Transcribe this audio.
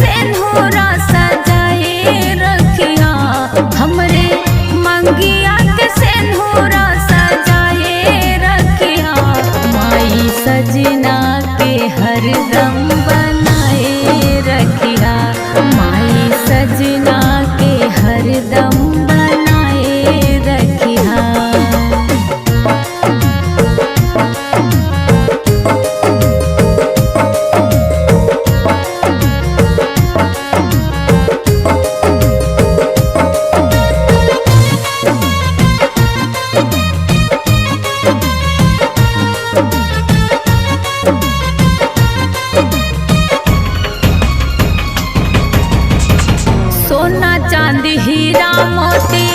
सेनुरा सजाए रखिया, हमरे मंगिया के सेनुरा सजाए रखिया। माई सजना के हरदम बनाए रखिया, माई सजना के हरदम बनाए रखिया। सोना चांदी हीरा मोती